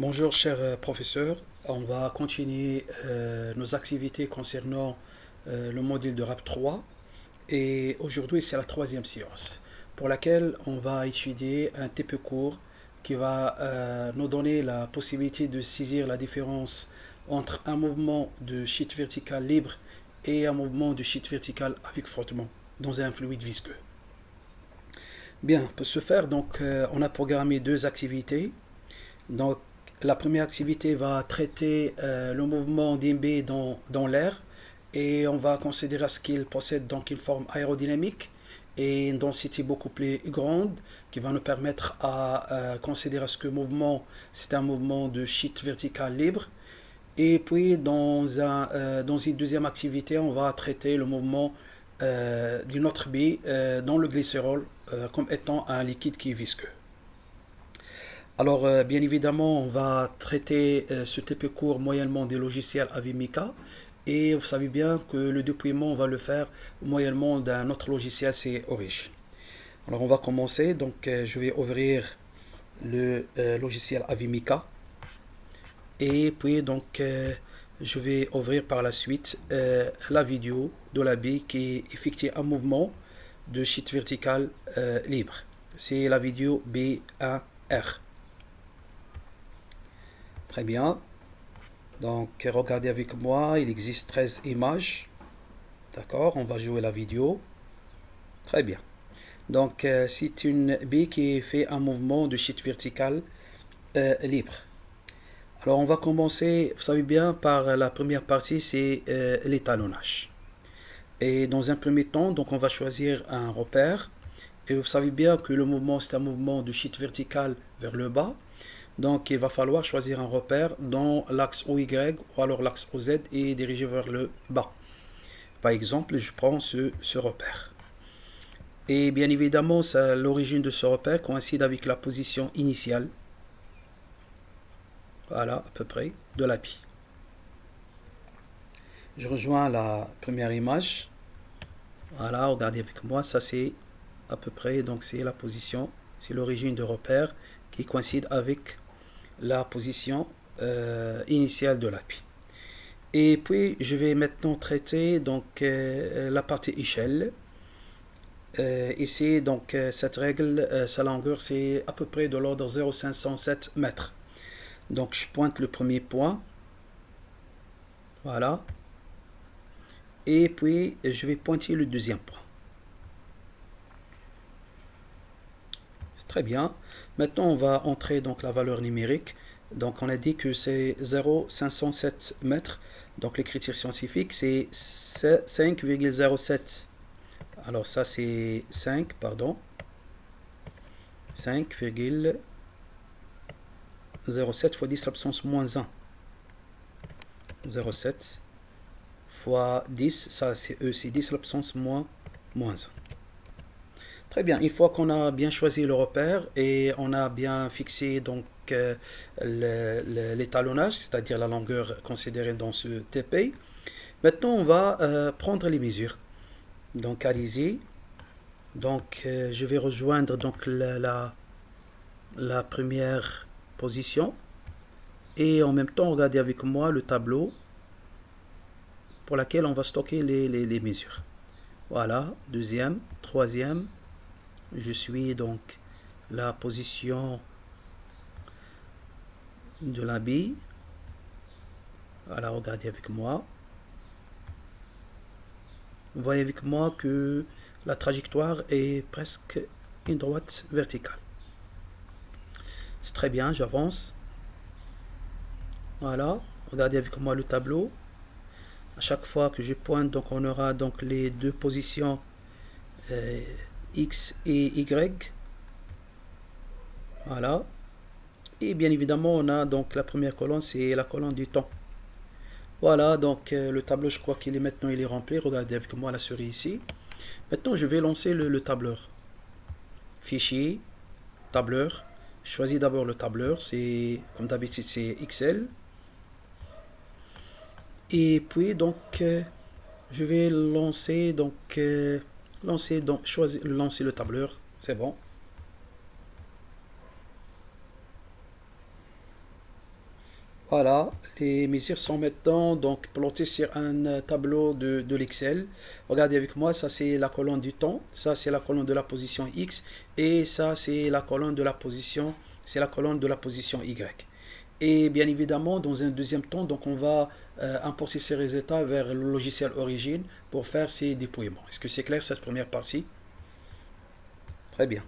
Bonjour cher professeur, on va continuer nos activités concernant le module de RAP 3 et aujourd'hui c'est la troisième séance pour laquelle on va étudier un TP court qui va nous donner la possibilité de saisir la différence entre un mouvement de sheet vertical libre et un mouvement de sheet vertical avec frottement dans un fluide visqueux. Bien, pour ce faire, on a programmé deux activités. Donc, la première activité va traiter le mouvement d'Imbe dans l'air et on va considérer ce qu'il possède donc une forme aérodynamique et une densité beaucoup plus grande qui va nous permettre à considérer ce que mouvement c'est un mouvement de sheet vertical libre. Et puis dans une deuxième activité, on va traiter le mouvement d'une autre bille dans le glycérol comme étant un liquide qui est visqueux. Alors, bien évidemment, on va traiter ce TP court moyennement des logiciels Avimica. Et vous savez bien que le déploiement, on va le faire moyennement d'un autre logiciel, c'est Origin. Alors, on va commencer. Donc, je vais ouvrir le logiciel Avimica. Et puis, je vais ouvrir par la suite la vidéo de la bille qui effectue un mouvement de sheet vertical libre. C'est la vidéo B1R. Très bien. Donc, regardez avec moi, il existe 13 images. D'accord, on va jouer la vidéo. Très bien. Donc, c'est une bille qui fait un mouvement de sheet vertical libre. Alors, on va commencer, vous savez bien, par la première partie, c'est l'étalonnage. Et dans un premier temps, donc on va choisir un repère. Et vous savez bien que le mouvement, c'est un mouvement de sheet vertical vers le bas. Donc il va falloir choisir un repère dans l'axe OY ou alors l'axe OZ et diriger vers le bas. Par exemple, je prends ce repère. Et bien évidemment, l'origine de ce repère coïncide avec la position initiale. Voilà, à peu près, de la pie. Je rejoins la première image. Voilà, regardez avec moi, ça c'est à peu près, donc c'est la position, c'est l'origine de repère qui coïncide avec la position initiale de l'appui. Et puis je vais maintenant traiter la partie échelle. Ici donc cette règle, sa longueur c'est à peu près de l'ordre 0,507 mètres. Donc je pointe le premier point. Voilà. Et puis je vais pointer le deuxième point. C'est très bien. Maintenant on va entrer donc la valeur numérique. Donc on a dit que c'est 0,507 mètres. Donc l'écriture scientifique c'est 5,07. Alors ça c'est 5, pardon. 5,07 fois 10 à la puissance moins 1. 0,7 fois 10, ça c'est 10 à la puissance moins 1. Très bien, une fois qu'on a bien choisi le repère et on a bien fixé donc l'étalonnage, c'est-à-dire la longueur considérée dans ce TP, maintenant on va prendre les mesures. Donc allez-y. Donc je vais rejoindre donc la première position et en même temps regardez avec moi le tableau pour laquelle on va stocker les mesures. Voilà, deuxième, troisième. Je suis donc la position de la bille. Voilà, regardez avec moi. Vous voyez avec moi que la trajectoire est presque une droite verticale. C'est très bien, j'avance. Voilà, regardez avec moi le tableau. À chaque fois que je pointe, donc on aura donc les deux positions X et Y. Voilà. Et bien évidemment, on a donc la première colonne, c'est la colonne du temps. Voilà, donc le tableau, je crois qu'il est maintenant il est rempli. Regardez avec moi la souris ici. Maintenant, je vais lancer le tableur. Fichier, tableur. Je choisis d'abord le tableur. C'est comme d'habitude, c'est Excel. Et puis je vais lancer lancer le tableur. C'est bon. Voilà, les mesures sont maintenant donc plotées sur un tableau de l'Excel. Regardez avec moi, ça c'est la colonne du temps, ça c'est la colonne de la position X, et ça c'est la colonne de la position, c'est la colonne de la position Y. Et bien évidemment, dans un deuxième temps, donc on va importer ces résultats vers le logiciel origine pour faire ces déploiements. Est-ce que c'est clair cette première partie? Très bien.